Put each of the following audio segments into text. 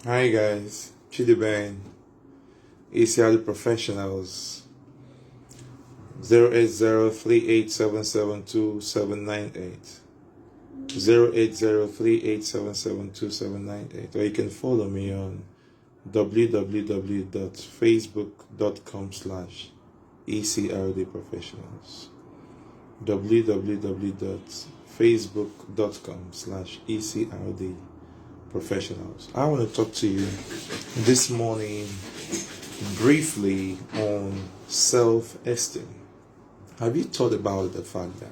Hi guys, Chidiben, ECR Professionals, 08038772798, 08038772798, or you can follow me on www.facebook.com/ECRD www.facebook.com/ECRD Professionals. I want to talk to you this morning briefly on self-esteem. Have you thought about the fact that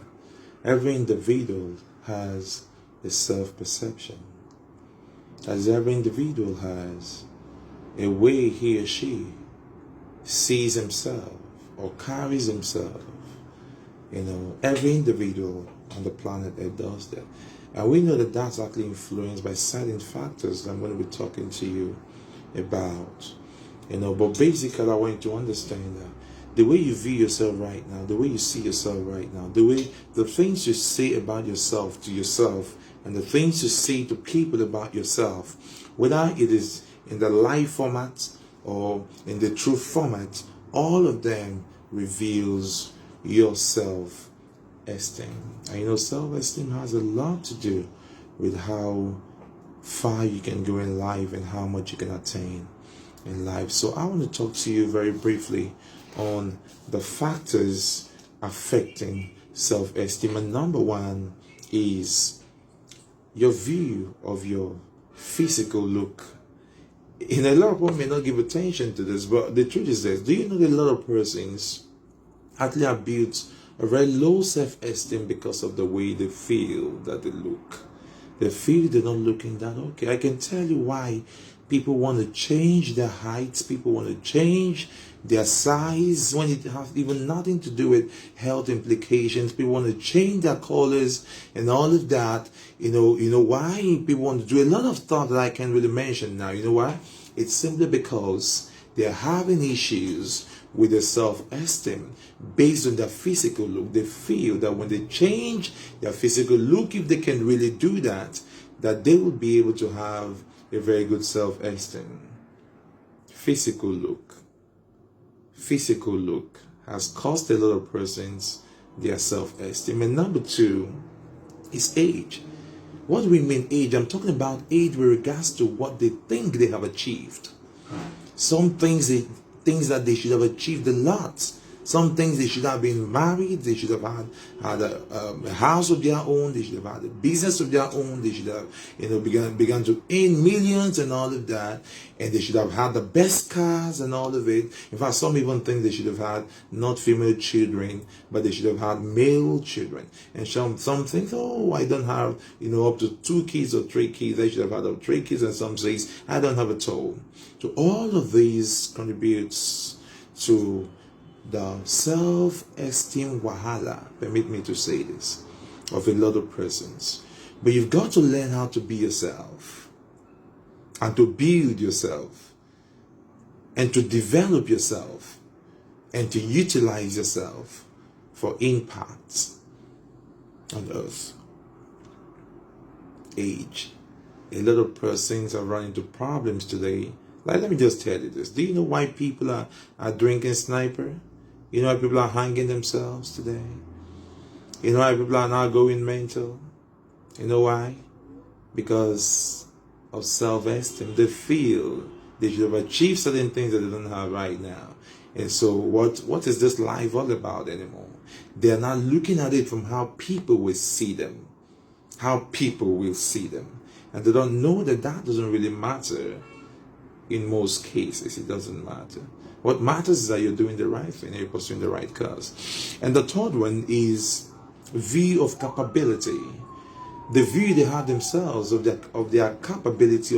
every individual has a self-perception? As every individual has a way he or she sees himself or carries himself. Every individual on the planet Earth does that. And we know that that's actually influenced by certain factors that I'm going to be talking to you about. But basically I want you to understand that the way you view yourself right now, the way you see yourself right now, the things you say about yourself to yourself, and the things you say to people about yourself, whether it is in the live format or in the true format, all of them reveals your self-esteem. And self-esteem has a lot to do with how far you can go in life and how much you can attain in life. So I want to talk to you very briefly on the factors affecting self-esteem. And number one is your view of your physical look. A lot of people may not give attention to this, but the truth is this: do you know that a lot of persons actually have built a very low self-esteem because of the way they feel that they look? They feel they're not looking that okay. I can tell you why people want to change their heights, people want to change their size when it has even nothing to do with health implications. People want to change their colors and all of that. You know why people want to do a lot of stuff that I can't really mention now. You know why? It's simply because they're having issues with their self-esteem based on their physical look. They feel that when they change their physical look, if they can really do that, that they will be able to have a very good self-esteem. Physical look has cost a lot of persons their self-esteem. And number two is age. What do we mean age? I'm talking about age with regards to what they think they have achieved. Some things that they should have achieved a lot. Some things they should have been married, they should have had a house of their own, they should have had a business of their own, they should have began to earn millions and all of that, and they should have had the best cars and all of it. In fact, some even think they should have had not female children, but they should have had male children. And some think, oh, I don't have up to 2 kids or 3 kids, I should have had 3 kids, and some says I don't have at all. So all of these contributes to the self-esteem wahala, permit me to say this, of a lot of persons. But you've got to learn how to be yourself and to build yourself and to develop yourself and to utilize yourself for impact on earth. Age. A lot of persons are running into problems today. Like, let me just tell you this. Do you know why people are drinking sniper? You know why people are hanging themselves today? You know why people are now going mental? You know why? Because of self-esteem. They feel they should have achieved certain things that they don't have right now. And so what is this life all about anymore? They are not looking at it from how people will see them. How people will see them. And they don't know that doesn't really matter. In most cases, it doesn't matter. What matters is that you're doing the right thing and you're pursuing the right cause. And the third one is view of capability. The view they have themselves of their capability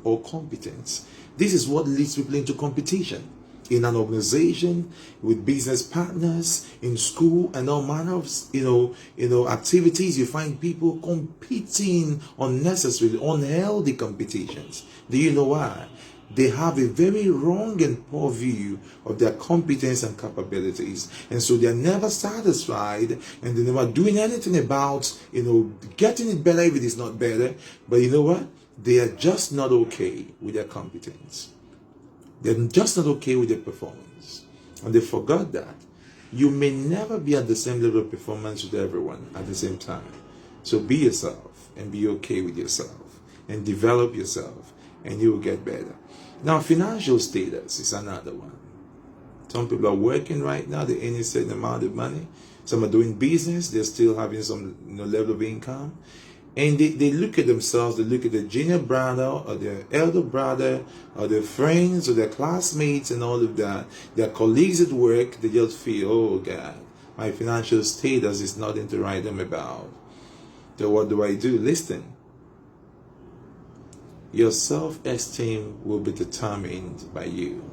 or competence. This is what leads people into competition. In an organization, with business partners, in school, and all manner of activities, you find people competing unnecessarily, unhealthy competitions. Do you know why? They have a very wrong and poor view of their competence and capabilities. And so they're never satisfied, and they're never doing anything about, getting it better if it is not better. But you know what? They are just not okay with their competence. They're just not okay with their performance. And they forgot that you may never be at the same level of performance with everyone at the same time. So be yourself and be okay with yourself and develop yourself, and you will get better. Now, financial status is another one. Some people are working right now, they earn a certain amount of money. Some are doing business, they're still having some level of income. And they look at themselves, they look at their junior brother or their elder brother or their friends or their classmates and all of that, their colleagues at work. They just feel, oh God, my financial status is nothing to write them about. So what do I do? Listen, your self-esteem will be determined by you.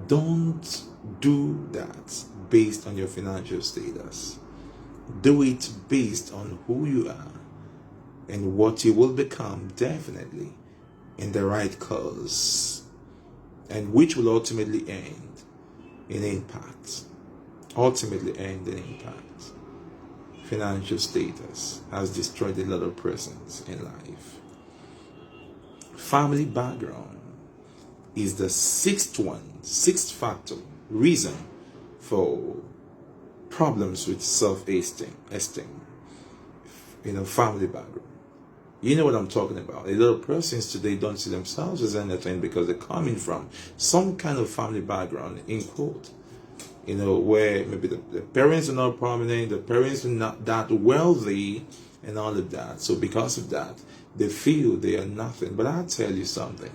Don't do that based on your financial status. Do it based on who you are and what you will become, definitely in the right cause, and which will ultimately end in impact. Ultimately end in impact. Financial status has destroyed a lot of persons in life. Family background is the sixth factor, reason for problems with self-esteem. Family background. You know what I'm talking about. A lot of persons today don't see themselves as anything because they're coming from some kind of family background, in quote. Where maybe the parents are not prominent, the parents are not that wealthy, and all of that. So because of that, they feel they are nothing. But I'll tell you something.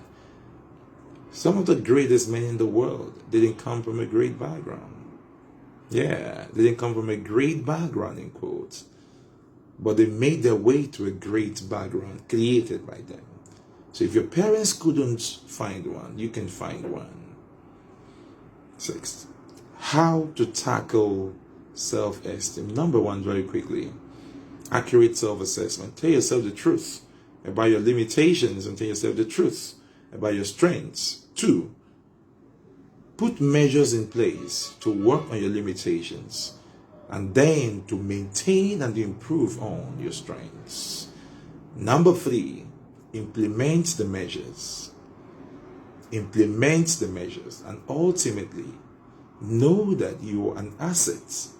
Some of the greatest men in the world didn't come from a great background. Yeah, they didn't come from a great background, in quotes. But they made their way to a great background created by them. So if your parents couldn't find one, you can find one. Sixth, how to tackle self-esteem. Number one, very quickly, accurate self-assessment. Tell yourself the truth about your limitations and tell yourself the truth about your strengths. 2, put measures in place to work on your limitations and then to maintain and improve on your strengths. Number 3, implement the measures. Implement the measures and ultimately know that you are an asset.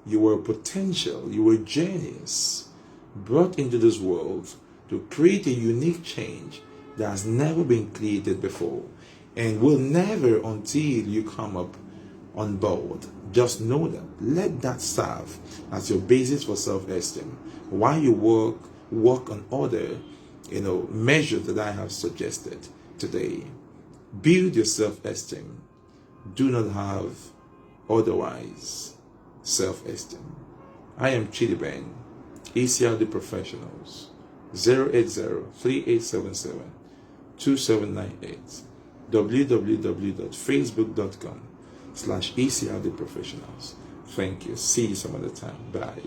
You are a potential. You are a genius brought into this world to create a unique change that has never been created before and will never until you come up on board. Just know that. Let that serve as your basis for self-esteem while you work on other measures that I have suggested today. Build your self-esteem. Do not have otherwise self-esteem. I am Chidi Ben, ECR The Professionals, 080-3877-2798, www.facebook.com/ECR The Professionals. Thank you. See you some other time. Bye.